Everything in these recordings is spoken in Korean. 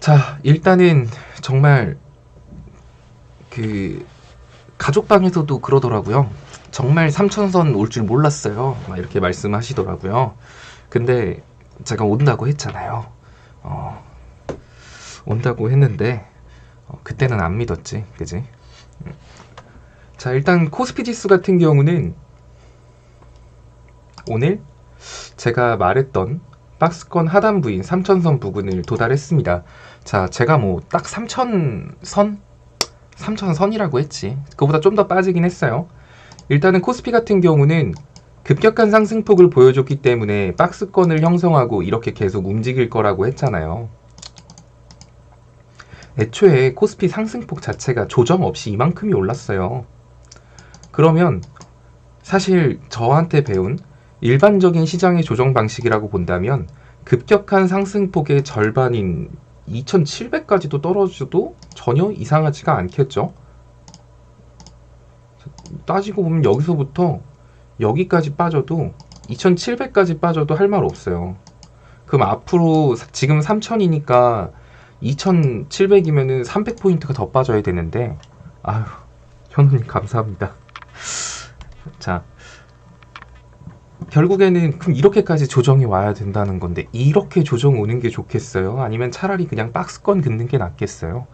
자, 일단은 정말 그 가족방에서도 그러더라고요. 정말 삼천선 올 줄 몰랐어요. 막 이렇게 말씀하시더라고요. 근데 제가 온다고 했잖아요. 어, 온다고 했는데 그때는 안 믿었지, 그지? 자, 일단 코스피 지수 같은 경우는 오늘 제가 말했던 박스권 하단부인 3000선 부근을 도달했습니다. 자, 제가 뭐 딱 3000선? 3000선이라고 했지. 그거보다 좀 더 빠지긴 했어요. 일단은 코스피 같은 경우는 급격한 상승폭을 보여줬기 때문에 박스권을 형성하고 이렇게 계속 움직일 거라고 했잖아요. 애초에 코스피 상승폭 자체가 조정 없이 이만큼이 올랐어요. 그러면 사실 저한테 배운 일반적인 시장의 조정 방식이라고 본다면 급격한 상승폭의 절반인 2700까지도 떨어져도 전혀 이상하지가 않겠죠. 따지고 보면 여기서부터 여기까지 빠져도 2700까지 빠져도 할 말 없어요. 그럼 앞으로 지금 3000이니까 2700이면은 300포인트가 더 빠져야 되는데, 아휴, 현우님 감사합니다. 자, 결국에는 그럼 이렇게까지 조정이 와야 된다는 건데, 이렇게 조정 오는 게 좋겠어요? 아니면 차라리 그냥 박스권 긋는 게 낫겠어요?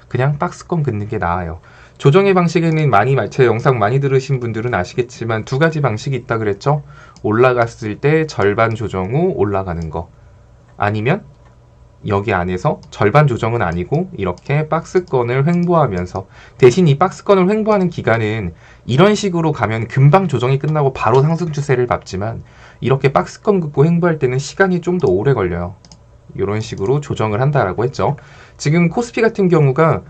그냥 박스권 긋는 게 나아요. 조정의 방식에는 제 영상 많이 들으신 분들은 아시겠지만 두 가지 방식이 있다 그랬죠? 올라갔을 때 절반 조정 후 올라가는 거, 아니면 여기 안에서 절반 조정은 아니고 이렇게 박스권을 횡보하면서, 대신 이 박스권을 횡보하는 기간은 이런 식으로 가면 금방 조정이 끝나고 바로 상승 추세를 밟지만, 이렇게 박스권 긋고 횡보할 때는 시간이 좀 더 오래 걸려요. 이런 식으로 조정을 한다라고 했죠. 지금 코스피 같은 경우가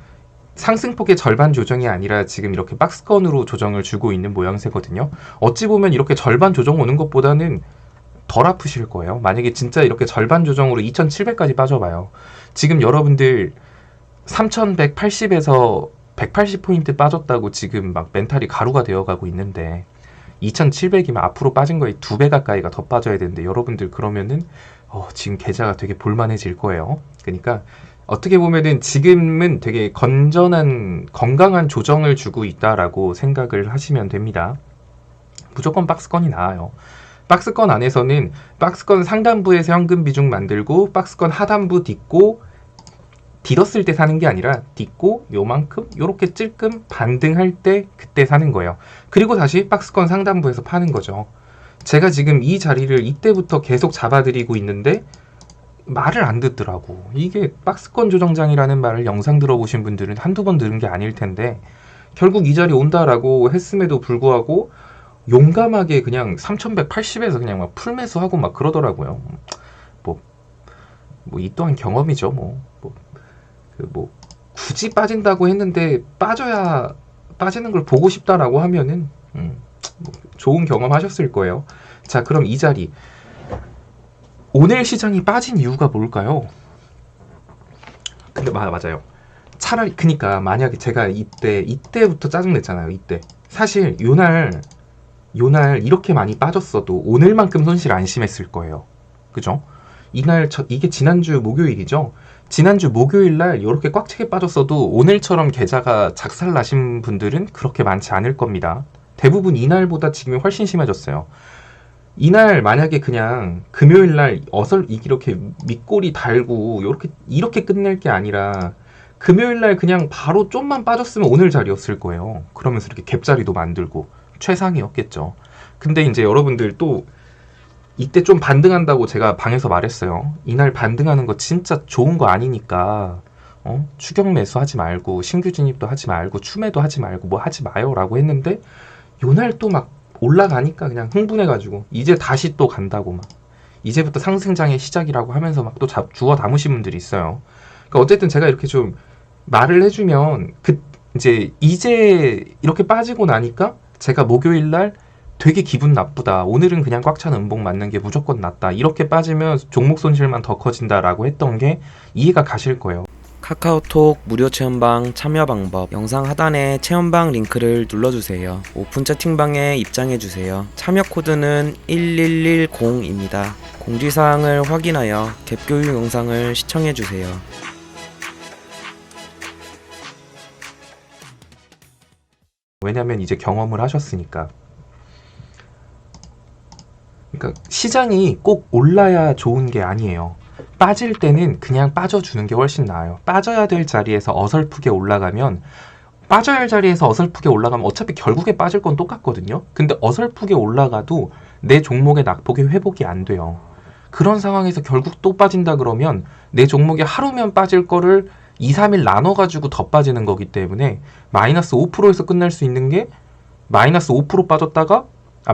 상승폭의 절반 조정이 아니라 지금 이렇게 박스권으로 조정을 주고 있는 모양새거든요. 어찌 보면 이렇게 절반 조정 오는 것보다는 덜 아프실 거예요. 만약에 진짜 이렇게 절반 조정으로 2700까지 빠져봐요. 지금 여러분들 3180에서 180포인트 빠졌다고 지금 막 멘탈이 가루가 되어가고 있는데, 2700이면 앞으로 빠진 거에 2배 가까이가 더 빠져야 되는데, 여러분들 그러면은 지금 계좌가 되게 볼만해질 거예요. 그러니까 어떻게 보면은 지금은 되게 건강한 조정을 주고 있다라고 생각을 하시면 됩니다. 무조건 박스권이 나아요. 박스권 안에서는 박스권 상단부에서 현금 비중 만들고 박스권 하단부 딛었을 때 사는 게 아니라 딛고 요만큼 요렇게 찔끔 반등할 때 그때 사는 거예요. 그리고 다시 박스권 상단부에서 파는 거죠. 제가 지금 이 자리를 이때부터 계속 잡아드리고 있는데 말을 안 듣더라고. 이게 박스권 조정장이라는 말을 영상 들어보신 분들은 한두 번 들은 게 아닐 텐데, 결국 이 자리 온다라고 했음에도 불구하고 용감하게 그냥 3180에서 그냥 막 풀매수하고 막 그러더라고요. 이 또한 경험이죠. 굳이 빠진다고 했는데 빠지는 걸 보고 싶다라고 하면은 좋은 경험 하셨을 거예요. 자, 그럼 이 자리 오늘 시장이 빠진 이유가 뭘까요? 근데 맞아요. 차라리, 그니까 만약에 제가 이때부터 짜증냈잖아요. 이때 사실 요날 이렇게 많이 빠졌어도 오늘만큼 손실 안 심했을 거예요. 그죠? 이게 지난주 목요일이죠. 지난주 목요일날 이렇게 꽉 차게 빠졌어도 오늘처럼 계좌가 작살나신 분들은 그렇게 많지 않을 겁니다. 대부분 이날보다 지금이 훨씬 심해졌어요. 이날 만약에 그냥 금요일날 이렇게 밑꼬리 달고 이렇게 끝낼 게 아니라 금요일날 그냥 바로 좀만 빠졌으면 오늘 자리였을 거예요. 그러면서 이렇게 갭자리도 만들고 최상이었겠죠. 근데 이제 여러분들 또 이때 좀 반등한다고 제가 방에서 말했어요. 이날 반등하는 거 진짜 좋은 거 아니니까 추격 매수 하지 말고 신규 진입도 하지 말고 추매도 하지 말고 뭐 하지 마요 라고 했는데, 요날 또 막 올라가니까 그냥 흥분해가지고 이제 다시 또 간다고 막 이제부터 상승장의 시작이라고 하면서 막 또 주워 담으신 분들이 있어요. 그러니까 어쨌든 제가 이렇게 좀 말을 해주면 이제 이렇게 빠지고 나니까 제가 목요일날 되게 기분 나쁘다, 오늘은 그냥 꽉 찬 음봉 맞는 게 무조건 낫다, 이렇게 빠지면 종목 손실만 더 커진다라고 했던 게 이해가 가실 거예요. 카카오톡 무료 체험방 참여 방법, 영상 하단에 체험방 링크를 눌러주세요. 오픈 채팅방에 입장해주세요. 참여 코드는 1110입니다. 공지사항을 확인하여 갭 교육 영상을 시청해주세요. 왜냐면 이제 경험을 하셨으니까. 그러니까 시장이 꼭 올라야 좋은 게 아니에요. 빠질 때는 그냥 빠져주는 게 훨씬 나아요. 빠져야 될 자리에서 어설프게 올라가면 빠져야 할 자리에서 어설프게 올라가면 어차피 결국에 빠질 건 똑같거든요. 근데 어설프게 올라가도 내 종목의 낙폭이 회복이 안 돼요. 그런 상황에서 결국 또 빠진다 그러면 내 종목이 하루면 빠질 거를 2, 3일 나눠가지고 더 빠지는 거기 때문에 마이너스 5%에서 끝날 수 있는 게 마이너스 5% 빠졌다가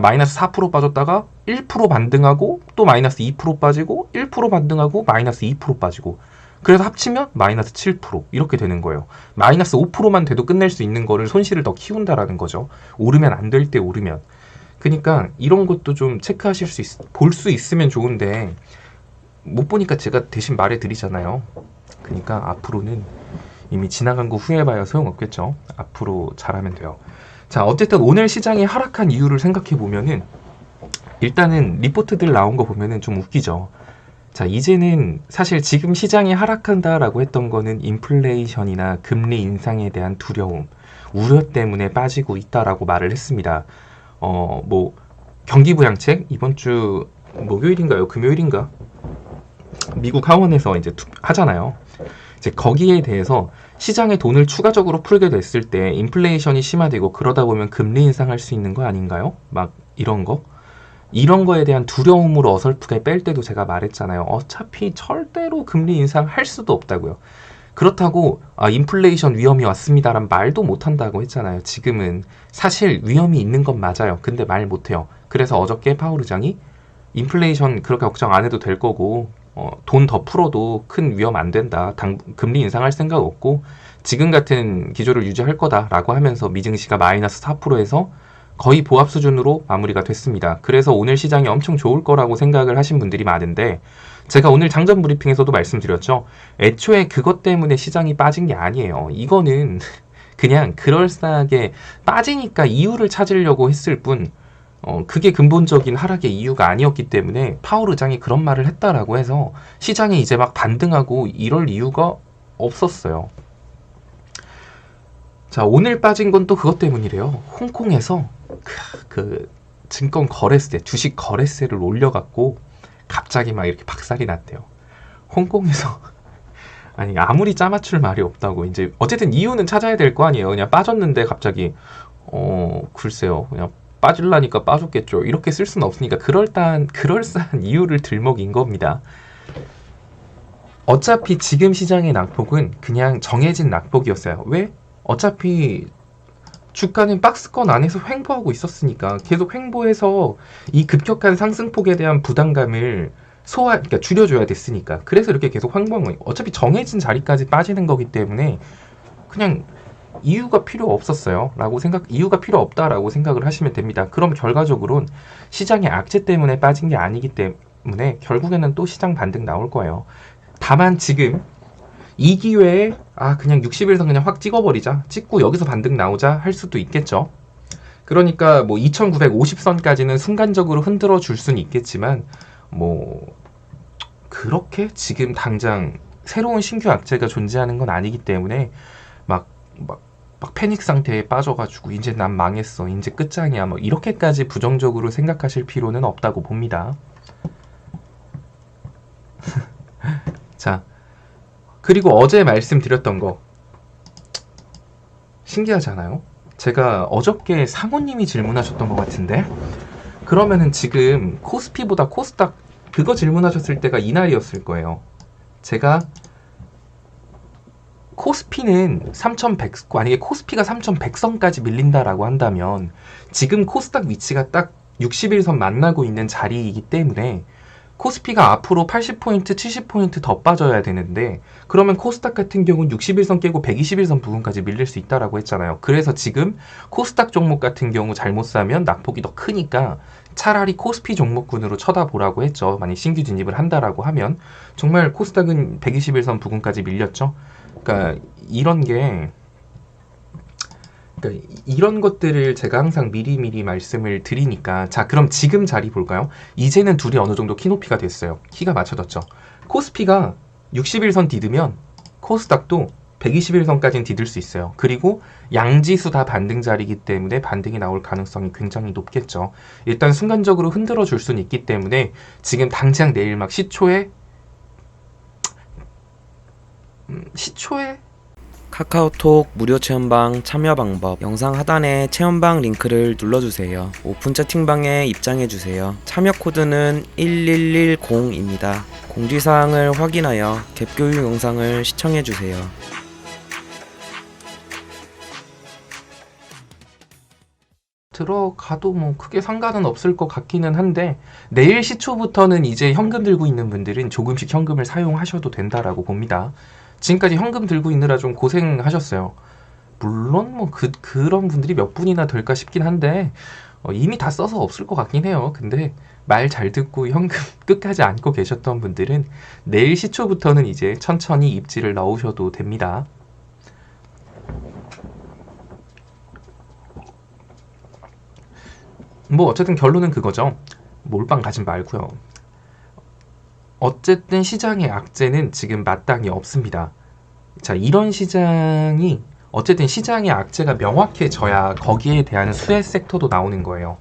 마이너스 4% 빠졌다가 1% 반등하고 또 마이너스 2% 빠지고 1% 반등하고 마이너스 2% 빠지고 그래서 합치면 마이너스 7% 이렇게 되는 거예요. 마이너스 5%만 돼도 끝낼 수 있는 거를 손실을 더 키운다라는 거죠. 오르면 안 될 때 오르면. 그러니까 이런 것도 좀 체크하실 볼 수 있으면 좋은데 못 보니까 제가 대신 말해드리잖아요. 그러니까 앞으로는 이미 지나간 거 후회해봐야 소용없겠죠. 앞으로 잘하면 돼요. 자, 어쨌든 오늘 시장이 하락한 이유를 생각해 보면은 일단은 리포트들 나온 거 보면은 좀 웃기죠. 자, 이제는 사실 지금 시장이 하락한다라고 했던 거는 인플레이션이나 금리 인상에 대한 두려움, 우려 때문에 빠지고 있다라고 말을 했습니다. 뭐 경기 부양책 이번 주 목요일인가요? 금요일인가? 미국 하원에서 이제 하잖아요. 이제 거기에 대해서 시장에 돈을 추가적으로 풀게 됐을 때 인플레이션이 심화되고 그러다 보면 금리 인상할 수 있는 거 아닌가요? 막 이런 거. 이런 거에 대한 두려움으로 어설프게 뺄 때도 제가 말했잖아요. 어차피 절대로 금리 인상할 수도 없다고요. 그렇다고 인플레이션 위험이 왔습니다란 말도 못한다고 했잖아요. 지금은 사실 위험이 있는 건 맞아요. 근데 말 못해요. 그래서 어저께 파월 의장이 인플레이션 그렇게 걱정 안 해도 될 거고 돈 더 풀어도 큰 위험 안 된다. 금리 인상할 생각 없고 지금 같은 기조를 유지할 거다라고 하면서 미증시가 마이너스 4%에서 거의 보합 수준으로 마무리가 됐습니다. 그래서 오늘 시장이 엄청 좋을 거라고 생각을 하신 분들이 많은데 제가 오늘 장전 브리핑에서도 말씀드렸죠. 애초에 그것 때문에 시장이 빠진 게 아니에요. 이거는 그냥 그럴싸하게 빠지니까 이유를 찾으려고 했을 뿐 그게 근본적인 하락의 이유가 아니었기 때문에 파월 의장이 그런 말을 했다라고 해서 시장이 이제 막 반등하고 이럴 이유가 없었어요. 자, 오늘 빠진 건 또 그것 때문이래요. 홍콩에서 그 증권 거래세, 주식 거래세를 올려갖고 갑자기 막 이렇게 박살이 났대요. 홍콩에서 아니 아무리 짜맞출 말이 없다고 이제 어쨌든 이유는 찾아야 될 거 아니에요. 그냥 빠졌는데 갑자기 글쎄요 그냥 빠질라니까 빠졌겠죠. 이렇게 쓸 수는 없으니까 그럴싸한 이유를 들먹인 겁니다. 어차피 지금 시장의 낙폭은 그냥 정해진 낙폭이었어요. 왜? 어차피 주가는 박스권 안에서 횡보하고 있었으니까 계속 횡보해서 이 급격한 상승폭에 대한 부담감을 그러니까 줄여줘야 됐으니까. 그래서 이렇게 계속 횡보한 거예요. 어차피 정해진 자리까지 빠지는 거기 때문에 그냥 이유가 필요 없었어요. 이유가 필요 없다라고 생각을 하시면 됩니다. 그럼 결과적으로는 시장의 악재 때문에 빠진 게 아니기 때문에 결국에는 또 시장 반등 나올 거예요. 다만 지금 이 기회에 그냥 60일선 그냥 확 찍어버리자. 찍고 여기서 반등 나오자 할 수도 있겠죠. 그러니까 뭐 2950선까지는 순간적으로 흔들어 줄 수는 있겠지만 뭐 그렇게 지금 당장 새로운 신규 악재가 존재하는 건 아니기 때문에 막 패닉 상태에 빠져가지고 이제 난 망했어, 이제 끝장이야, 뭐 이렇게까지 부정적으로 생각하실 필요는 없다고 봅니다. 자, 그리고 어제 말씀드렸던 거 신기하지 않아요? 제가 어저께 상호님이 질문하셨던 것 같은데 그러면은 지금 코스피보다 코스닥 그거 질문하셨을 때가 이날이었을 거예요. 제가 코스피는 3100, 만약에 코스피가 3100선까지 밀린다라고 한다면 지금 코스닥 위치가 딱 60일선 만나고 있는 자리이기 때문에 코스피가 앞으로 80포인트, 70포인트 더 빠져야 되는데 그러면 코스닥 같은 경우는 60일선 깨고 120일선 부분까지 밀릴 수 있다라고 했잖아요. 그래서 지금 코스닥 종목 같은 경우 잘못 사면 낙폭이 더 크니까 차라리 코스피 종목군으로 쳐다보라고 했죠. 만약 신규 진입을 한다라고 하면 정말 코스닥은 120일선 부분까지 밀렸죠. 그러니까 이런 것들을 제가 항상 미리미리 말씀을 드리니까 자, 그럼 지금 자리 볼까요? 이제는 둘이 어느 정도 키높이가 됐어요. 키가 맞춰졌죠. 코스피가 60일선 디디면 코스닥도 121선까지는 디딜 수 있어요. 그리고 양지수 다 반등 자리이기 때문에 반등이 나올 가능성이 굉장히 높겠죠. 일단 순간적으로 흔들어 줄 수는 있기 때문에 지금 당장 내일 막 시초에 카카오톡 무료 체험방 참여 방법 영상 하단에 체험방 링크를 눌러주세요. 오픈 채팅방에 입장해주세요. 참여 코드는 1110입니다. 공지사항을 확인하여 갭교육 영상을 시청해주세요. 들어가도 뭐 크게 상관은 없을 것 같기는 한데 내일 시초부터는 이제 현금 들고 있는 분들은 조금씩 현금을 사용하셔도 된다라고 봅니다. 지금까지 현금 들고 있느라 좀 고생하셨어요. 물론 뭐 그런 분들이 몇 분이나 될까 싶긴 한데 이미 다 써서 없을 것 같긴 해요. 근데 말 잘 듣고 현금 끝까지 안고 계셨던 분들은 내일 시초부터는 이제 천천히 입지를 넣으셔도 됩니다. 뭐 어쨌든 결론은 그거죠. 몰빵 가지 말고요. 어쨌든 시장의 악재는 지금 마땅히 없습니다. 자, 이런 시장이 어쨌든 시장의 악재가 명확해져야 거기에 대한 수혜 섹터도 나오는 거예요.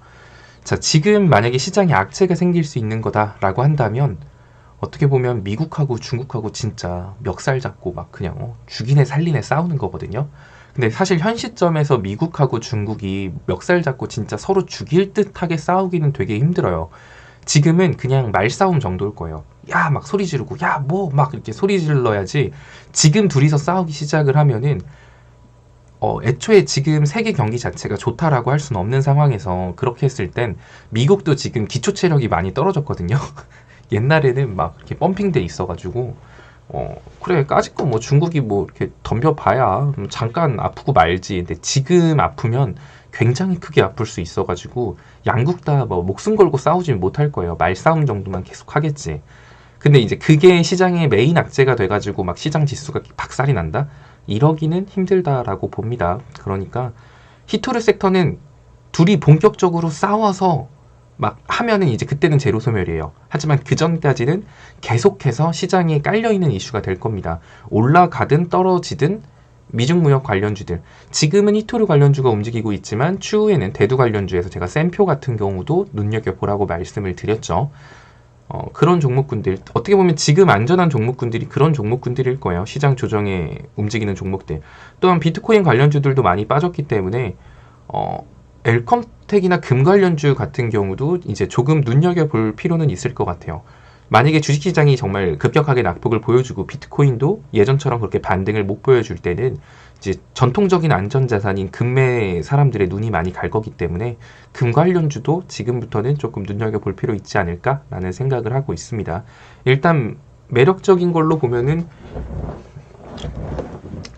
자, 지금 만약에 시장에 악재가 생길 수 있는 거다라고 한다면 어떻게 보면 미국하고 중국하고 진짜 멱살 잡고 막 그냥 죽이네 살리네 싸우는 거거든요. 근데 사실 현 시점에서 미국하고 중국이 멱살 잡고 진짜 서로 죽일 듯하게 싸우기는 되게 힘들어요. 지금은 그냥 말싸움 정도일 거예요. 야, 막 소리 지르고, 야, 뭐, 막 이렇게 소리 질러야지. 지금 둘이서 싸우기 시작을 하면은, 애초에 지금 세계 경기 자체가 좋다라고 할 수는 없는 상황에서 그렇게 했을 땐 미국도 지금 기초 체력이 많이 떨어졌거든요. 옛날에는 막 이렇게 펌핑돼 있어가지고, 그래, 까짓거 뭐 중국이 뭐 이렇게 덤벼봐야 잠깐 아프고 말지. 근데 지금 아프면 굉장히 크게 아플 수 있어가지고 양국 다 뭐 목숨 걸고 싸우지 못할 거예요. 말싸움 정도만 계속 하겠지. 근데 이제 그게 시장의 메인 악재가 돼가지고 막 시장 지수가 박살이 난다? 이러기는 힘들다라고 봅니다. 그러니까 히토류 섹터는 둘이 본격적으로 싸워서 막 하면은 이제 그때는 제로 소멸이에요. 하지만 그 전까지는 계속해서 시장에 깔려있는 이슈가 될 겁니다. 올라가든 떨어지든 미중무역 관련주들. 지금은 히토류 관련주가 움직이고 있지만 추후에는 대두 관련주에서 제가 샘표 같은 경우도 눈여겨보라고 말씀을 드렸죠. 그런 종목군들, 어떻게 보면 지금 안전한 종목군들이 그런 종목군들일 거예요. 시장 조정에 움직이는 종목들. 또한 비트코인 관련주들도 많이 빠졌기 때문에 엘컴텍이나 금 관련주 같은 경우도 이제 조금 눈여겨볼 필요는 있을 것 같아요. 만약에 주식시장이 정말 급격하게 낙폭을 보여주고 비트코인도 예전처럼 그렇게 반등을 못 보여줄 때는 이제 전통적인 안전자산인 금매에 사람들의 눈이 많이 갈 거기 때문에 금 관련주도 지금부터는 조금 눈여겨볼 필요 있지 않을까라는 생각을 하고 있습니다. 일단 매력적인 걸로 보면은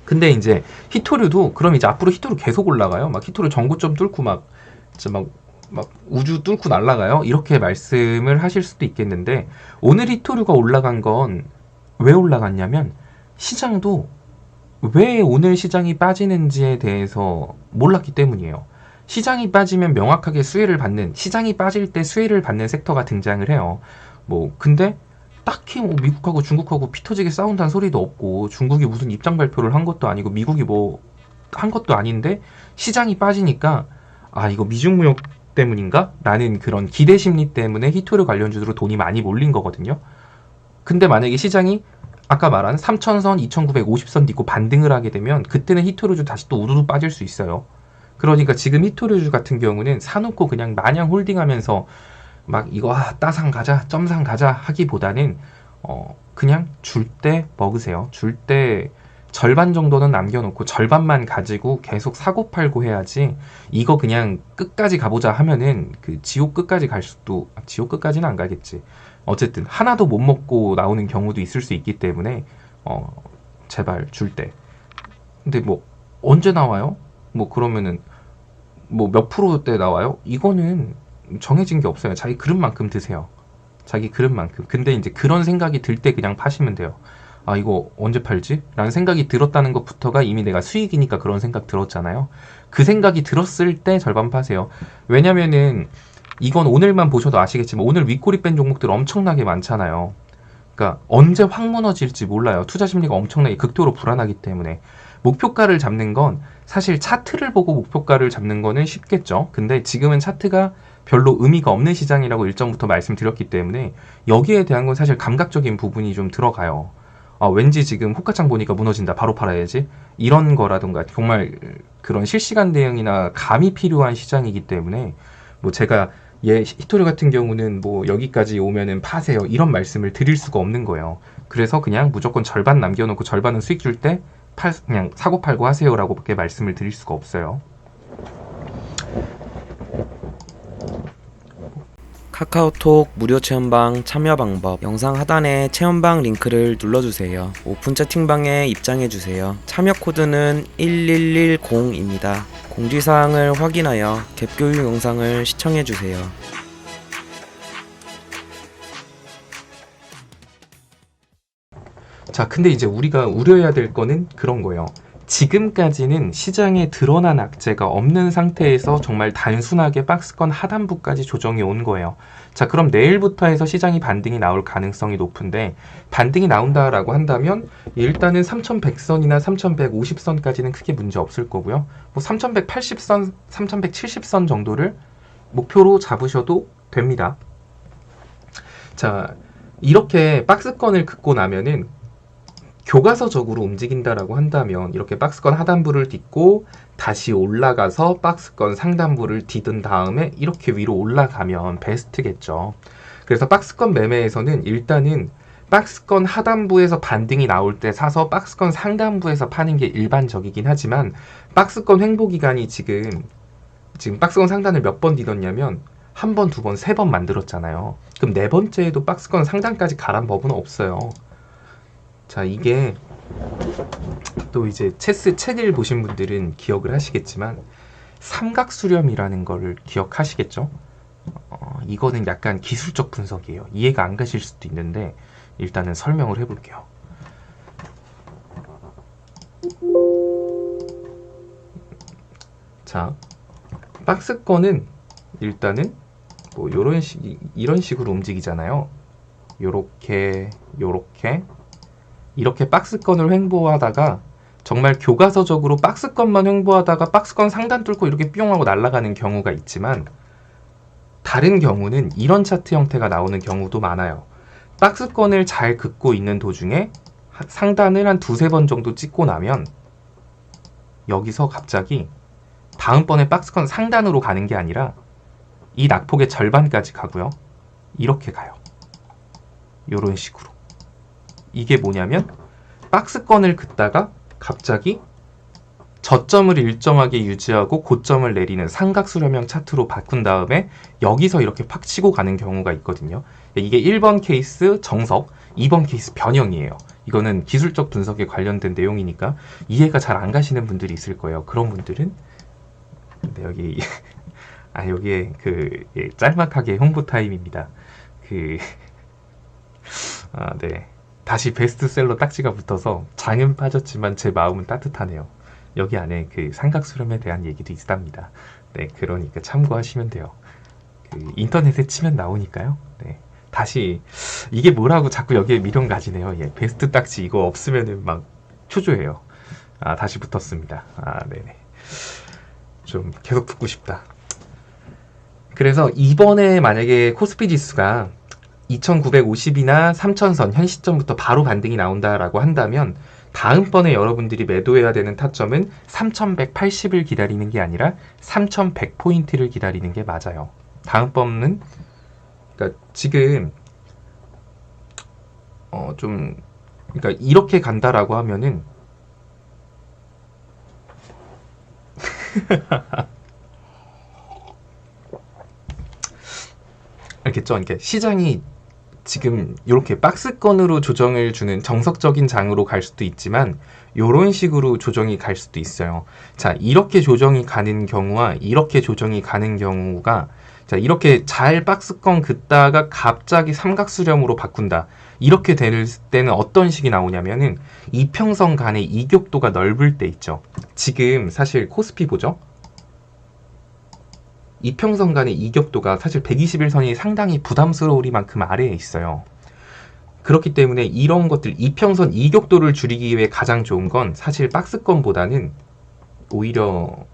근데 이제 히토류도 그럼 이제 앞으로 히토류 계속 올라가요. 막 히토류 전고점 뚫고 막 진짜 막 우주 뚫고 날아가요. 이렇게 말씀을 하실 수도 있겠는데 오늘 히토류가 올라간 건 왜 올라갔냐면 시장도 왜 오늘 시장이 빠지는지에 대해서 몰랐기 때문이에요. 시장이 빠지면 명확하게 수혜를 받는 시장이 빠질 때 수혜를 받는 섹터가 등장을 해요. 뭐 근데 딱히 뭐 미국하고 중국하고 피 터지게 싸운다는 소리도 없고 중국이 무슨 입장 발표를 한 것도 아니고 미국이 뭐 한 것도 아닌데 시장이 빠지니까 아 이거 미중무역 때문인가? 라는 그런 기대 심리 때문에 히토류 관련주로 돈이 많이 몰린 거거든요. 근데 만약에 시장이 아까 말한 3,000선, 2,950선 딛고 반등을 하게 되면 그때는 히토류주 다시 또 우르르 빠질 수 있어요. 그러니까 지금 히토류주 같은 경우는 사놓고 그냥 마냥 홀딩하면서 막 이거 따상 가자, 점상 가자 하기보다는 그냥 줄 때 먹으세요. 줄 때 절반 정도는 남겨놓고 절반만 가지고 계속 사고 팔고 해야지 이거 그냥 끝까지 가보자 하면은 그 지옥 끝까지 갈 수도 지옥 끝까지는 안 가겠지. 어쨌든 하나도 못 먹고 나오는 경우도 있을 수 있기 때문에 제발 줄 때. 근데 뭐 언제 나와요? 뭐 그러면은 뭐 몇 프로때 나와요? 이거는 정해진 게 없어요. 자기 그릇만큼 드세요. 자기 그릇만큼. 근데 이제 그런 생각이 들 때 그냥 파시면 돼요. 아 이거 언제 팔지? 라는 생각이 들었다는 것부터가 이미 내가 수익이니까 그런 생각 들었잖아요. 그 생각이 들었을 때 절반 파세요. 왜냐면은 이건 오늘만 보셔도 아시겠지만 오늘 윗꼬리 뺀 종목들 엄청나게 많잖아요. 그러니까 언제 확 무너질지 몰라요. 투자 심리가 엄청나게 극도로 불안하기 때문에 목표가를 잡는 건 사실 차트를 보고 목표가를 잡는 거는 쉽겠죠. 근데 지금은 차트가 별로 의미가 없는 시장이라고 일전부터 말씀드렸기 때문에 여기에 대한 건 사실 감각적인 부분이 좀 들어가요. 왠지 지금 호가창 보니까 무너진다, 바로 팔아야지, 이런 거라던가 정말 그런 실시간 대응이나 감이 필요한 시장이기 때문에 뭐 제가 히토리 같은 경우는 뭐 여기까지 오면은 파세요 이런 말씀을 드릴 수가 없는 거예요. 그래서 그냥 무조건 절반 남겨놓고 절반은 수익 줄 때 그냥 사고 팔고 하세요라고밖에 말씀을 드릴 수가 없어요. 카카오톡 무료 체험방 참여 방법 영상 하단에 체험방 링크를 눌러주세요. 오픈 채팅방에 입장해주세요. 참여 코드는 11110입니다. 공지사항을 확인하여 갭교육 영상을 시청해주세요. 자, 근데 이제 우리가 우려해야 될 거는 그런 거예요. 지금까지는 시장에 드러난 악재가 없는 상태에서 정말 단순하게 박스권 하단부까지 조정이 온 거예요. 자, 그럼 내일부터 해서 시장이 반등이 나올 가능성이 높은데, 반등이 나온다라고 한다면 일단은 3100선이나 3150선까지는 크게 문제 없을 거고요. 뭐 3180선, 3170선 정도를 목표로 잡으셔도 됩니다. 자, 이렇게 박스권을 긋고 나면은 교과서적으로 움직인다라고 한다면 이렇게 박스권 하단부를 딛고 다시 올라가서 박스권 상단부를 딛은 다음에 이렇게 위로 올라가면 베스트겠죠. 그래서 박스권 매매에서는 일단은 박스권 하단부에서 반등이 나올 때 사서 박스권 상단부에서 파는 게 일반적이긴 하지만, 박스권 횡보 기간이 지금 박스권 상단을 몇 번 딛었냐면 한 번, 두 번, 세 번 만들었잖아요. 그럼 네 번째에도 박스권 상단까지 가란 법은 없어요. 자, 이게 또 이제 체스 책을 보신 분들은 기억을 하시겠지만 삼각수렴이라는 거를 기억하시겠죠? 이거는 약간 기술적 분석이에요. 이해가 안 가실 수도 있는데 일단은 설명을 해볼게요. 자, 박스권은 일단은 뭐 이런 식으로 움직이잖아요. 이렇게 박스권을 횡보하다가 정말 교과서적으로 박스권만 횡보하다가 박스권 상단 뚫고 이렇게 뿅 하고 날아가는 경우가 있지만, 다른 경우는 이런 차트 형태가 나오는 경우도 많아요. 박스권을 잘 긋고 있는 도중에 상단을 한 두세 번 정도 찍고 나면 여기서 갑자기 다음번에 박스권 상단으로 가는 게 아니라 이 낙폭의 절반까지 가고요. 이렇게 가요. 이런 식으로. 이게 뭐냐면 박스권을 긋다가 갑자기 저점을 일정하게 유지하고 고점을 내리는 삼각수렴형 차트로 바꾼 다음에 여기서 이렇게 팍 치고 가는 경우가 있거든요. 이게 1번 케이스 정석, 2번 케이스 변형이에요. 이거는 기술적 분석에 관련된 내용이니까 이해가 잘 안 가시는 분들이 있을 거예요. 그런 분들은 근데 여기에 짤막하게 홍보 타임입니다. 네. 다시 베스트셀러 딱지가 붙어서 장은 빠졌지만 제 마음은 따뜻하네요. 여기 안에 삼각수렴에 대한 얘기도 있답니다. 네, 그러니까 참고하시면 돼요. 인터넷에 치면 나오니까요. 네, 다시 이게 뭐라고 자꾸 여기에 미련 가지네요. 베스트 딱지 이거 없으면은 막 초조해요. 다시 붙었습니다. 네네. 좀 계속 붙고 싶다. 그래서 이번에 만약에 코스피 지수가 2950이나 3000선 현 시점부터 바로 반등이 나온다라고 한다면 다음번에 여러분들이 매도해야 되는 타점은 3180을 기다리는 게 아니라 3100포인트를 기다리는 게 맞아요. 다음번은 그러니까 지금 그러니까 이렇게 간다라고 하면은 알겠죠? 이렇게 시장이 지금 이렇게 박스권으로 조정을 주는 정석적인 장으로 갈 수도 있지만 이런 식으로 조정이 갈 수도 있어요. 자, 이렇게 조정이 가는 경우와 이렇게 조정이 가는 경우가, 자, 이렇게 잘 박스권 긋다가 갑자기 삼각수렴으로 바꾼다. 이렇게 될 때는 어떤 식이 나오냐면은 이평선 간의 이격도가 넓을 때 있죠. 지금 사실 코스피 보죠? 이평선 간의 이격도가 사실 121선이 상당히 부담스러우리만큼 아래에 있어요. 그렇기 때문에 이런 것들 이평선 이격도를 줄이기 위해 가장 좋은 건 사실 박스권보다는 오히려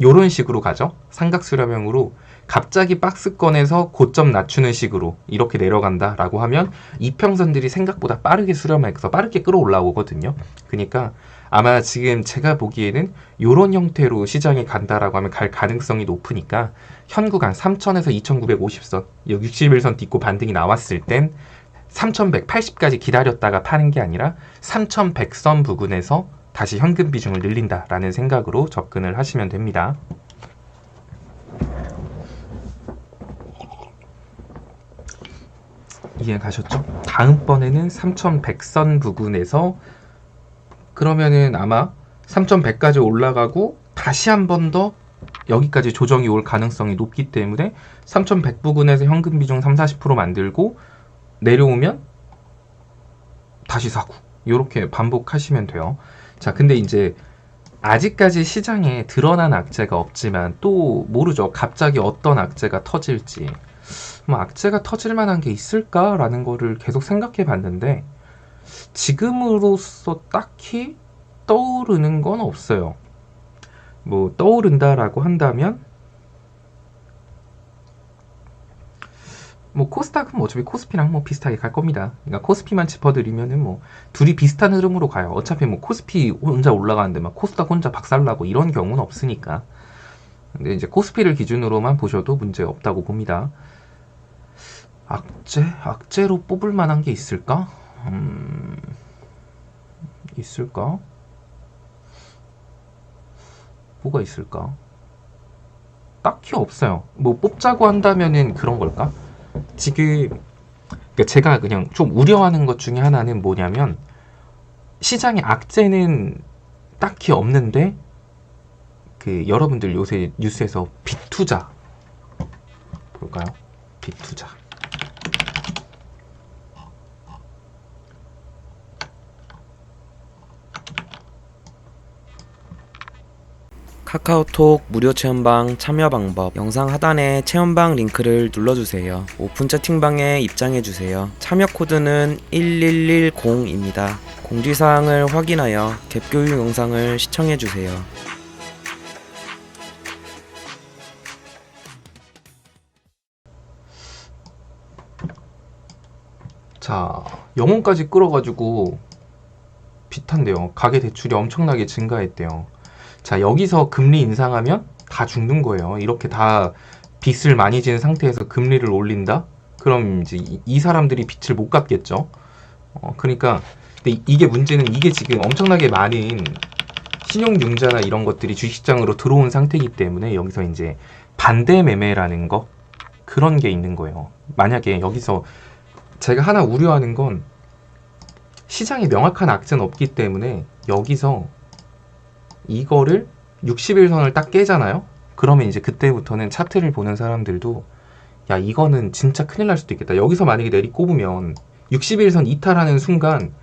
요런 식으로 가죠. 삼각수렴형으로 갑자기 박스권에서 고점 낮추는 식으로 이렇게 내려간다 라고 하면 이평선들이 생각보다 빠르게 수렴해서 빠르게 끌어올라오거든요. 그러니까 아마 지금 제가 보기에는 요런 형태로 시장이 간다라고 하면 갈 가능성이 높으니까 현 구간 3000에서 2950선 61선 딛고 반등이 나왔을 땐 3180까지 기다렸다가 파는 게 아니라 3100선 부근에서 다시 현금 비중을 늘린다라는 생각으로 접근을 하시면 됩니다. 이해 가셨죠? 다음번에는 3100선 부근에서 그러면은 아마 3100까지 올라가고 다시 한 번 더 여기까지 조정이 올 가능성이 높기 때문에 3100 부근에서 현금 비중 30-40% 만들고 내려오면 다시 사고 이렇게 반복하시면 돼요. 자, 근데 이제 아직까지 시장에 드러난 악재가 없지만 또 모르죠. 갑자기 어떤 악재가 터질지. 뭐 악재가 터질 만한 게 있을까라는 거를 계속 생각해 봤는데 지금으로서 딱히 떠오르는 건 없어요. 뭐 떠오른다라고 한다면 뭐 코스닥은 뭐 어차피 코스피랑 뭐 비슷하게 갈 겁니다. 그러니까 코스피만 짚어드리면은 뭐 둘이 비슷한 흐름으로 가요. 어차피 뭐 코스피 혼자 올라가는데 막 코스닥 혼자 박살나고 이런 경우는 없으니까. 근데 이제 코스피를 기준으로만 보셔도 문제 없다고 봅니다. 악재로 뽑을 만한 게 있을까? 있을까? 뭐가 있을까? 딱히 없어요. 뭐 뽑자고 한다면은 그런 걸까? 지금 그러니까 제가 그냥 좀 우려하는 것 중에 하나는 뭐냐면 시장의 악재는 딱히 없는데 그 여러분들 요새 뉴스에서 빅투자 볼까요? 빅투자 카카오톡 무료 체험방 참여 방법 영상 하단에 체험방 링크를 눌러주세요. 오픈 채팅방에 입장해주세요. 참여 코드는 1110입니다. 공지사항을 확인하여 갭 교육 영상을 시청해주세요. 자, 영혼까지 끌어가지고 비탄데요. 가계대출이 엄청나게 증가했대요. 자, 여기서 금리 인상하면 다 죽는 거예요. 이렇게 다 빚을 많이 진 상태에서 금리를 올린다? 그럼 이제 이 사람들이 빚을 못 갚겠죠. 그러니까 근데 이게 문제는 이게 지금 엄청나게 많은 신용융자나 이런 것들이 주식시장으로 들어온 상태이기 때문에 여기서 이제 반대 매매라는 거 그런 게 있는 거예요. 만약에 여기서 제가 하나 우려하는 건 시장에 명확한 악재는 없기 때문에 여기서 이거를 60일선을 딱 깨잖아요? 그러면 이제 그때부터는 차트를 보는 사람들도 야 이거는 진짜 큰일 날 수도 있겠다. 여기서 만약에 내리 꼽으면 60일선 이탈하는 순간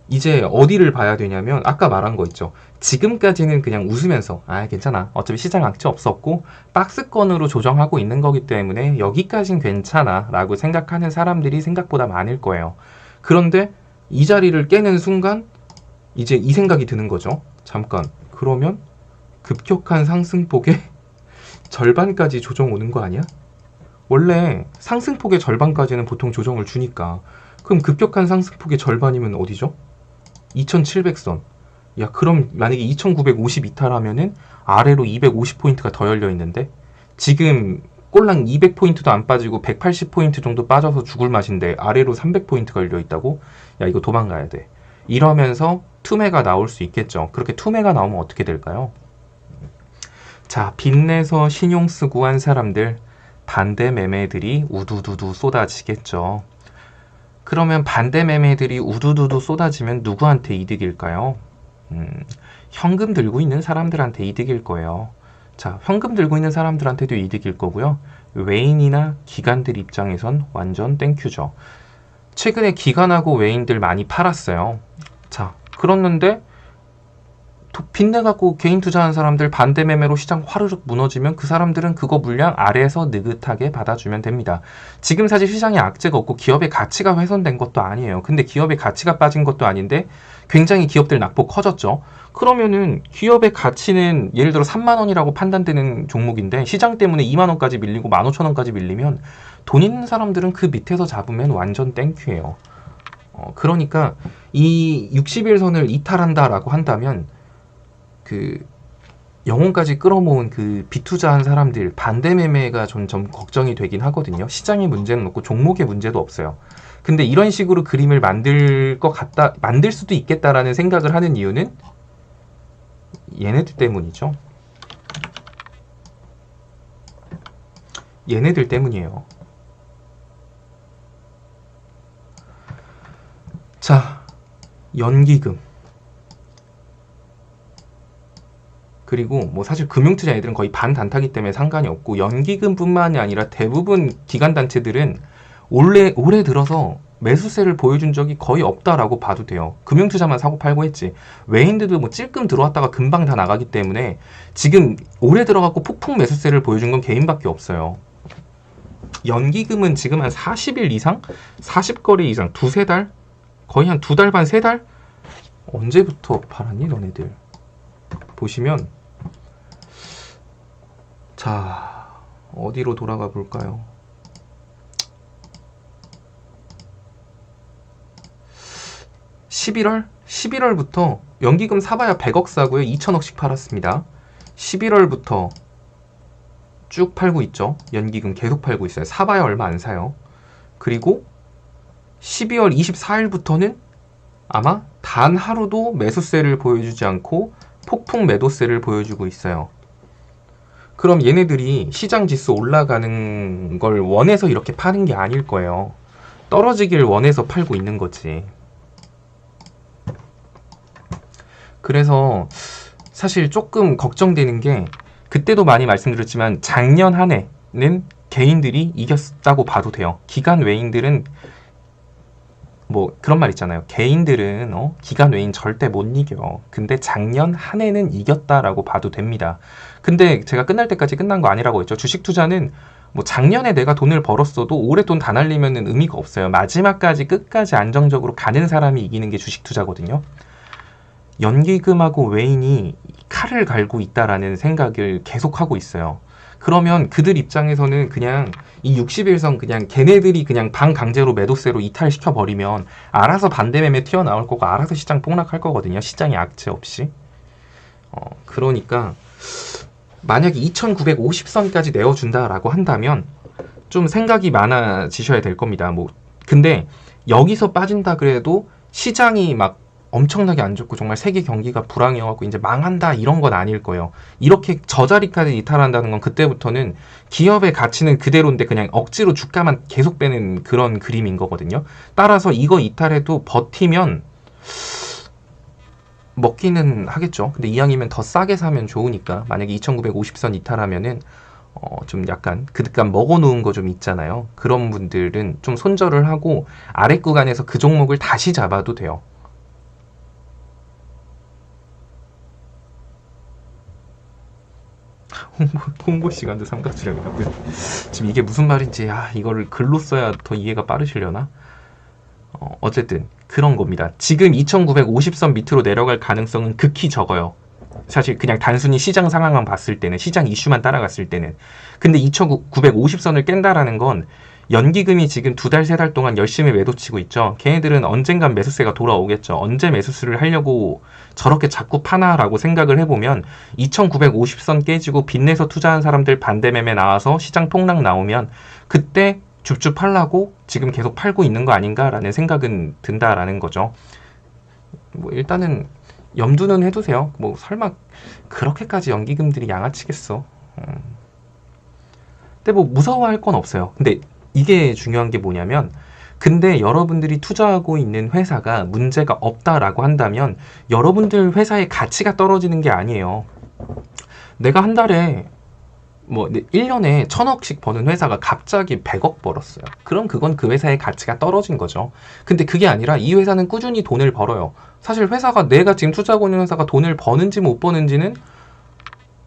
이제 어디를 봐야 되냐면 아까 말한 거 있죠. 지금까지는 그냥 웃으면서 아 괜찮아. 어차피 시장 악재 없었고 박스권으로 조정하고 있는 거기 때문에 여기까진 괜찮아 라고 생각하는 사람들이 생각보다 많을 거예요. 그런데 이 자리를 깨는 순간 이제 이 생각이 드는 거죠. 잠깐 그러면 급격한 상승폭의 절반까지 조정 오는 거 아니야? 원래 상승폭의 절반까지는 보통 조정을 주니까 그럼 급격한 상승폭의 절반이면 어디죠? 2700선. 야 그럼 만약에 2950 이탈하면은 아래로 250포인트가 더 열려 있는데 지금 꼴랑 200포인트도 안 빠지고 180포인트 정도 빠져서 죽을 맛인데 아래로 300포인트가 열려 있다고? 야 이거 도망가야 돼. 이러면서 투매가 나올 수 있겠죠. 그렇게 투매가 나오면 어떻게 될까요? 자, 빚내서 신용 쓰고 한 사람들 반대 매매들이 우두두두 쏟아지겠죠. 그러면 반대 매매들이 우두두두 쏟아지면 누구한테 이득일까요? 현금 들고 있는 사람들한테 이득일 거예요. 자, 현금 들고 있는 사람들한테도 이득일 거고요. 외인이나 기관들 입장에선 완전 땡큐죠. 최근에 기관하고 외인들 많이 팔았어요. 자, 그렇는데 빚내 갖고 개인 투자한 사람들 반대 매매로 시장 화르륵 무너지면 그 사람들은 그거 물량 아래에서 느긋하게 받아주면 됩니다. 지금 사실 시장에 악재가 없고 기업의 가치가 훼손된 것도 아니에요. 근데 기업의 가치가 빠진 것도 아닌데 굉장히 기업들 낙폭 커졌죠. 그러면은 기업의 가치는 예를 들어 3만 원이라고 판단되는 종목인데 시장 때문에 2만 원까지 밀리고 15,000원까지 밀리면 돈 있는 사람들은 그 밑에서 잡으면 완전 땡큐예요. 그러니까 이 60일선을 이탈한다라고 한다면 그 영혼까지 끌어모은 그 비투자한 사람들 반대 매매가 좀 걱정이 되긴 하거든요. 시장의 문제는 없고 종목의 문제도 없어요. 근데 이런 식으로 그림을 만들 수도 있겠다라는 생각을 하는 이유는 얘네들 때문이죠. 얘네들 때문이에요. 자, 연기금. 그리고 뭐 사실 금융투자 애들은 거의 반단타기 때문에 상관이 없고 연기금뿐만이 아니라 대부분 기관단체들은 올해 들어서 매수세를 보여준 적이 거의 없다라고 봐도 돼요. 금융투자만 사고 팔고 했지. 외인들도 뭐 찔끔 들어왔다가 금방 다 나가기 때문에 지금 올해 들어가고 폭풍 매수세를 보여준 건 개인밖에 없어요. 연기금은 지금 한 40일 이상? 40거래 이상? 두세 달? 거의 한 2달 반, 3달? 언제부터 팔았니 너네들? 보시면 자, 어디로 돌아가 볼까요? 11월부터 연기금 사봐야 100억 사고요. 2천억씩 팔았습니다. 11월부터 쭉 팔고 있죠. 연기금 계속 팔고 있어요. 사봐야 얼마 안 사요. 그리고 12월 24일부터는 아마 단 하루도 매수세를 보여주지 않고 폭풍 매도세를 보여주고 있어요. 그럼 얘네들이 시장 지수 올라가는 걸 원해서 이렇게 파는 게 아닐 거예요. 떨어지길 원해서 팔고 있는 거지. 그래서 사실 조금 걱정되는 게 그때도 많이 말씀드렸지만 작년 한 해는 개인들이 이겼다고 봐도 돼요. 기관 외인들은 뭐 그런 말 있잖아요. 개인들은 기관 외인 절대 못 이겨. 근데 작년 한 해는 이겼다라고 봐도 됩니다. 근데 제가 끝날 때까지 끝난 거 아니라고 했죠. 주식 투자는 뭐 작년에 내가 돈을 벌었어도 올해 돈 다 날리면 의미가 없어요. 마지막까지 끝까지 안정적으로 가는 사람이 이기는 게 주식 투자거든요. 연기금하고 외인이 칼을 갈고 있다라는 생각을 계속하고 있어요. 그러면 그들 입장에서는 그냥 이 60일선 그냥 걔네들이 그냥 반강제로 매도세로 이탈시켜 버리면 알아서 반대 매매 튀어나올 거고 알아서 시장 폭락할 거거든요. 시장에 악재 없이. 그러니까 만약에 2950선까지 내어준다라고 한다면 좀 생각이 많아지셔야 될 겁니다. 뭐 근데 여기서 빠진다 그래도 시장이 막 엄청나게 안 좋고 정말 세계 경기가 불황이어갖고 이제 망한다 이런 건 아닐 거예요. 이렇게 저 자리까지 이탈한다는 건 그때부터는 기업의 가치는 그대로인데 그냥 억지로 주가만 계속 빼는 그런 그림인 거거든요. 따라서 이거 이탈해도 버티면 먹기는 하겠죠. 근데 이왕이면 더 싸게 사면 좋으니까 만약에 2950선 이탈하면은 좀 약간 그간 먹어놓은 거 좀 있잖아요. 그런 분들은 좀 손절을 하고 아래 구간에서 그 종목을 다시 잡아도 돼요. 홍보 시간도 삼각주량이라고요. 지금 이게 무슨 말인지 이거를 글로 써야 더 이해가 빠르시려나? 어쨌든 그런 겁니다. 지금 2950선 밑으로 내려갈 가능성은 극히 적어요. 사실 그냥 단순히 시장 상황만 봤을 때는, 시장 이슈만 따라갔을 때는. 근데 2950선을 깬다라는 건 연기금이 지금 2달, 3달 동안 열심히 매도치고 있죠. 걔네들은 언젠간 매수세가 돌아오겠죠. 언제 매수세를 하려고 저렇게 자꾸 파나라고 생각을 해보면 2950선 깨지고 빚내서 투자한 사람들 반대 매매 나와서 시장 폭락 나오면 그때 줍줍 팔라고 지금 계속 팔고 있는 거 아닌가라는 생각은 든다라는 거죠. 뭐 일단은 염두는 해두세요. 뭐 설마 그렇게까지 연기금들이 양아치겠어. 근데 뭐 무서워할 건 없어요. 근데 이게 중요한 게 뭐냐면 근데 여러분들이 투자하고 있는 회사가 문제가 없다라고 한다면 여러분들 회사의 가치가 떨어지는 게 아니에요. 내가 한 달에 뭐 1년에 1000억씩 버는 회사가 갑자기 100억 벌었어요. 그럼 그건 그 회사의 가치가 떨어진 거죠. 근데 그게 아니라 이 회사는 꾸준히 돈을 벌어요. 사실 회사가 내가 지금 투자하고 있는 회사가 돈을 버는지 못 버는지는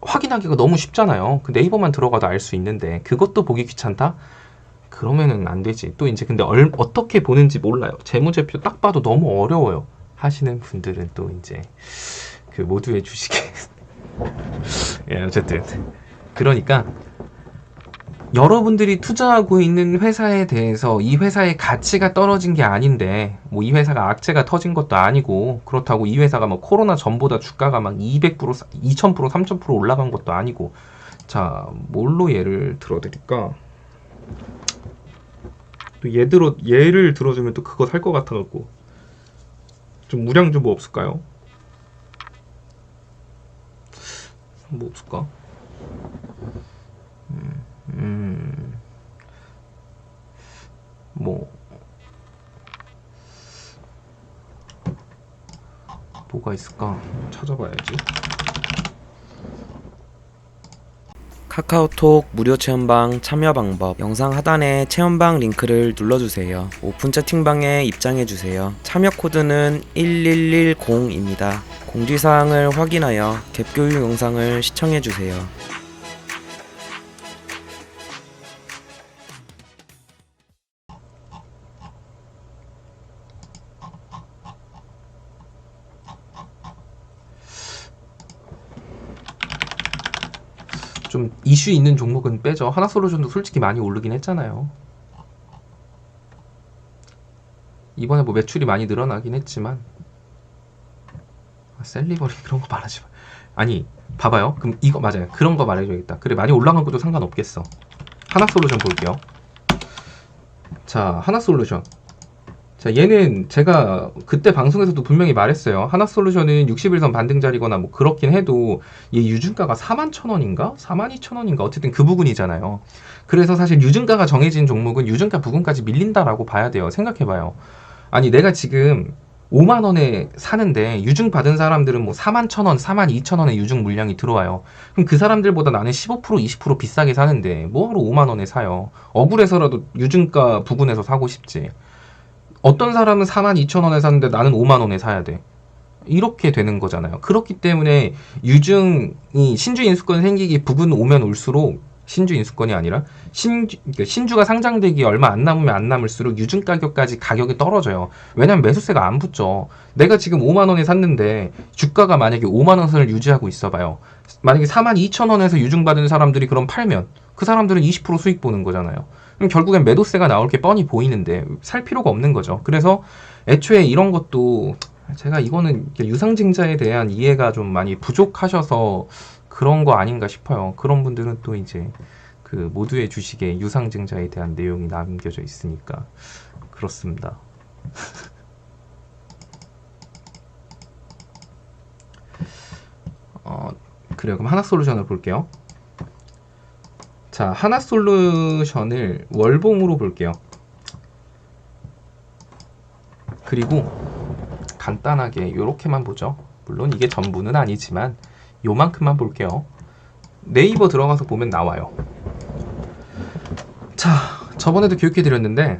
확인하기가 너무 쉽잖아요. 그 네이버만 들어가도 알 수 있는데 그것도 보기 귀찮다? 그러면은 안 되지. 또 이제 근데 어떻게 보는지 몰라요. 재무제표 딱 봐도 너무 어려워요. 하시는 분들은 또 이제 그 모두의 주식에 예, 어쨌든 그러니까 여러분들이 투자하고 있는 회사에 대해서 이 회사의 가치가 떨어진 게 아닌데 뭐 이 회사가 악재가 터진 것도 아니고 그렇다고 이 회사가 뭐 코로나 전보다 주가가 막 200%, 2000%, 3000% 올라간 것도 아니고 자 뭘로 예를 들어드릴까? 또 예를 들어주면 또 그거 살 것 같아갖고 좀 무량 좀 뭐 없을까요? 뭐 없을까? 뭐 뭐가 있을까? 찾아봐야지. 카카오톡 무료 체험방 참여 방법 영상 하단에 체험방 링크를 눌러주세요. 오픈 채팅방에 입장해주세요. 참여 코드는 11110입니다. 공지사항을 확인하여 갭교육 영상을 시청해주세요. 좀 이슈 있는 종목은 빼죠. 하나솔루션도 솔직히 많이 오르긴 했잖아요. 이번에 뭐 매출이 많이 늘어나긴 했지만 셀리버리 그런 거 말하지 마. 아니 봐봐요. 그럼 이거 맞아요. 그런 거 말해줘야겠다. 그래 많이 올라간 것도 상관없겠어. 하나솔루션 볼게요. 자 하나솔루션. 자 얘는 제가 그때 방송에서도 분명히 말했어요. 하나솔루션은 60일선 반등자리거나 뭐 그렇긴 해도 얘 유증가가 41,000원인가? 42,000원인가? 어쨌든 그 부분이잖아요. 그래서 사실 유증가가 정해진 종목은 유증가 부근까지 밀린다라고 봐야 돼요. 생각해봐요. 아니 내가 지금 5만원에 사는데 유증 받은 사람들은 뭐 41,000원, 42,000원의 유증 물량이 들어와요. 그럼 그 사람들보다 나는 15%, 20% 비싸게 사는데 뭐하러 5만원에 사요? 억울해서라도 유증가 부근에서 사고 싶지. 어떤 사람은 42,000원에 샀는데 나는 5만원에 사야 돼. 이렇게 되는 거잖아요. 그렇기 때문에 유증이 신주 인수권 생기기 부근 오면 올수록 신주 인수권이 아니라 신주가 상장되기 얼마 안 남으면 안 남을수록 유증 가격까지 가격이 떨어져요. 왜냐면 매수세가 안 붙죠. 내가 지금 5만원에 샀는데 주가가 만약에 5만원 선을 유지하고 있어봐요. 만약에 42,000원에서 유증 받은 사람들이 그럼 팔면 그 사람들은 20% 수익 보는 거잖아요. 그럼 결국엔 매도세가 나올 게 뻔히 보이는데 살 필요가 없는 거죠. 그래서 애초에 이런 것도 제가 이거는 유상증자에 대한 이해가 좀 많이 부족하셔서 그런 거 아닌가 싶어요. 그런 분들은 또 이제 그 모두의 주식에 유상증자에 대한 내용이 남겨져 있으니까 그렇습니다. 그래요. 그럼 하나솔루션을 볼게요. 자, 하나솔루션을 월봉으로 볼게요. 그리고 간단하게 요렇게만 보죠. 물론 이게 전부는 아니지만 요만큼만 볼게요. 네이버 들어가서 보면 나와요. 자, 저번에도 교육해 드렸는데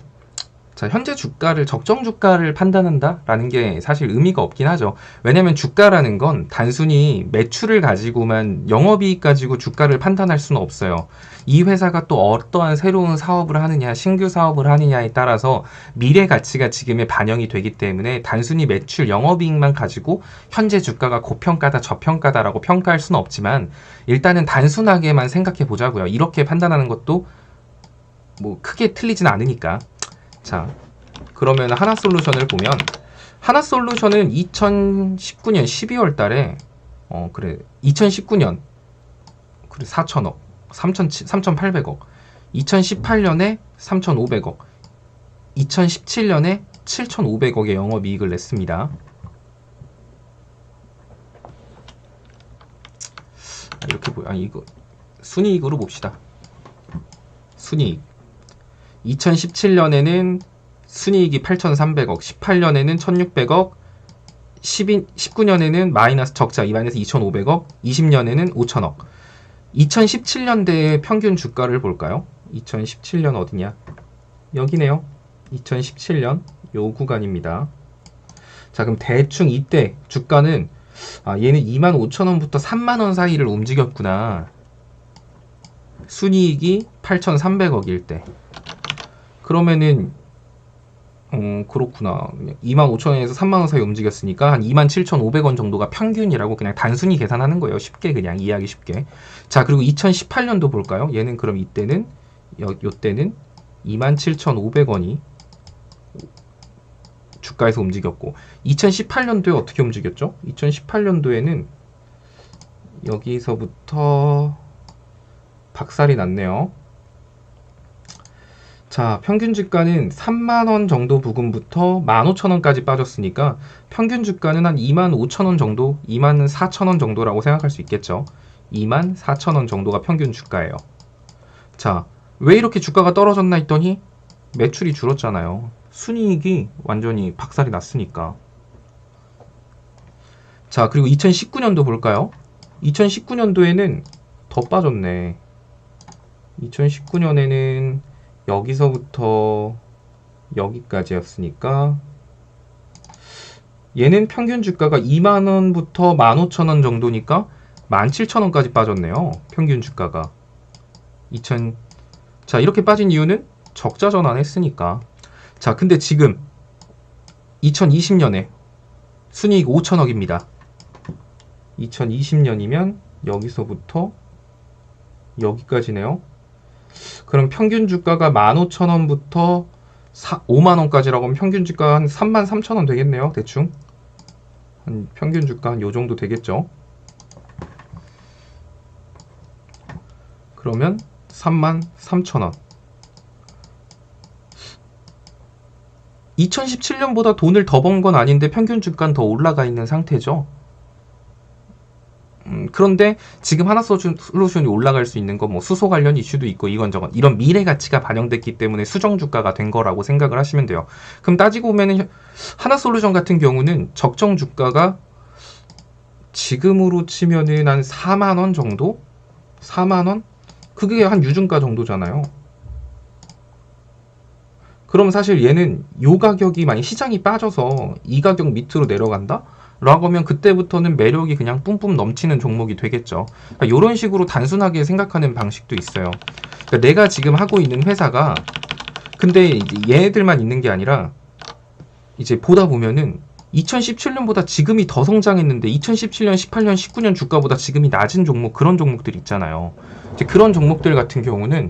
자, 현재 주가를 적정 주가를 판단한다라는 게 사실 의미가 없긴 하죠. 왜냐면 주가라는 건 단순히 매출을 가지고만 영업이익 가지고 주가를 판단할 수는 없어요. 이 회사가 또 어떠한 새로운 사업을 하느냐, 신규 사업을 하느냐에 따라서 미래 가치가 지금에 반영이 되기 때문에 단순히 매출, 영업이익만 가지고 현재 주가가 고평가다, 저평가다라고 평가할 수는 없지만 일단은 단순하게만 생각해 보자고요. 이렇게 판단하는 것도 뭐 크게 틀리진 않으니까. 자, 그러면 하나솔루션을 보면 하나솔루션은 2019년 12월 달에 2019년 그래 4천억 3,800억 2018년에 3,500억 2017년에 7,500억의 영업이익을 냈습니다. 이렇게 이거 순이익으로 봅시다. 순이익 2017년에는 순이익이 8,300억, 18년에는 1,600억, 19년에는 마이너스 적자, 이 마이너스 2,500억, 20년에는 5,000억. 2017년대의 평균 주가를 볼까요? 2017년 어디냐? 여기네요. 2017년 요 구간입니다. 자, 그럼 대충 이때 주가는 얘는 25,000원부터 30,000원 사이를 움직였구나. 순이익이 8,300억일 때. 그러면은 그렇구나. 25,000원에서 30,000원 사이 움직였으니까 한 27,500원 정도가 평균이라고 그냥 단순히 계산하는 거예요. 쉽게 그냥 이해하기 쉽게. 자, 그리고 2018년도 볼까요? 얘는 그럼 이때는 요때는 27,500원이 주가에서 움직였고 2018년도에 어떻게 움직였죠? 2018년도에는 여기서부터 박살이 났네요. 자, 평균 주가는 3만원 정도 부근부터 15,000원까지 빠졌으니까 평균 주가는 한 25,000원 정도, 24,000원 정도라고 생각할 수 있겠죠. 24,000원 정도가 평균 주가예요. 자, 왜 이렇게 주가가 떨어졌나 했더니 매출이 줄었잖아요. 순이익이 완전히 박살이 났으니까. 자, 그리고 2019년도 볼까요? 2019년도에는 더 빠졌네. 2019년에는 여기서부터 여기까지였으니까 얘는 평균 주가가 2만원부터 15,000원 정도니까 17,000원까지 빠졌네요. 평균 주가가. 자, 이렇게 빠진 이유는 적자 전환했으니까. 자, 근데 지금 2020년에 순이익 5천억입니다. 2020년이면 여기서부터 여기까지네요. 그럼 평균 주가가 15,000원부터 5만원까지라고 하면 평균 주가 한 33,000원 되겠네요. 대충. 한 평균 주가 한 요 정도 되겠죠. 그러면 33,000원. 2017년보다 돈을 더 번 건 아닌데 평균 주가는 더 올라가 있는 상태죠. 그런데 지금 하나솔루션이 올라갈 수 있는 건 뭐 수소 관련 이슈도 있고 이건저건 이런 미래 가치가 반영됐기 때문에 수정 주가가 된 거라고 생각을 하시면 돼요. 그럼 따지고 보면은 하나솔루션 같은 경우는 적정 주가가 지금으로 치면은 한 4만 원 정도? 4만 원? 그게 한 유중가 정도잖아요. 그럼 사실 얘는 요 가격이 만약 시장이 빠져서 이 가격 밑으로 내려간다? 라고 하면 그때부터는 매력이 그냥 뿜뿜 넘치는 종목이 되겠죠. 그러니까 이런 식으로 단순하게 생각하는 방식도 있어요. 그러니까 내가 지금 하고 있는 회사가 근데 이제 얘네들만 있는 게 아니라 이제 보다 보면은 2017년보다 지금이 더 성장했는데 2017년, 18년, 19년 주가보다 지금이 낮은 종목 그런 종목들 있잖아요. 이제 그런 종목들 같은 경우는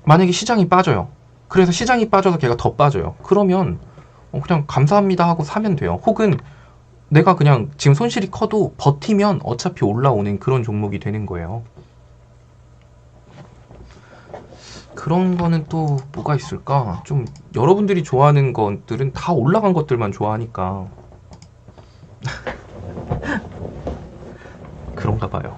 만약에 시장이 빠져요. 그래서 시장이 빠져서 걔가 더 빠져요. 그러면 그냥 감사합니다 하고 사면 돼요. 혹은 내가 그냥 지금 손실이 커도 버티면 어차피 올라오는 그런 종목이 되는 거예요. 그런 거는 또 뭐가 있을까? 좀 여러분들이 좋아하는 것들은 다 올라간 것들만 좋아하니까 그런가 봐요.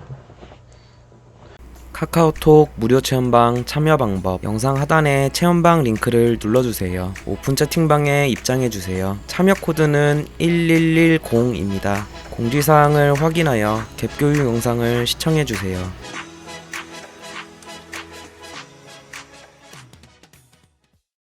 카카오톡 무료 체험방 참여 방법 영상 하단에 체험방 링크를 눌러주세요. 오픈 채팅방에 입장해주세요. 참여 코드는 1110입니다. 공지사항을 확인하여 갭 교육 영상을 시청해주세요.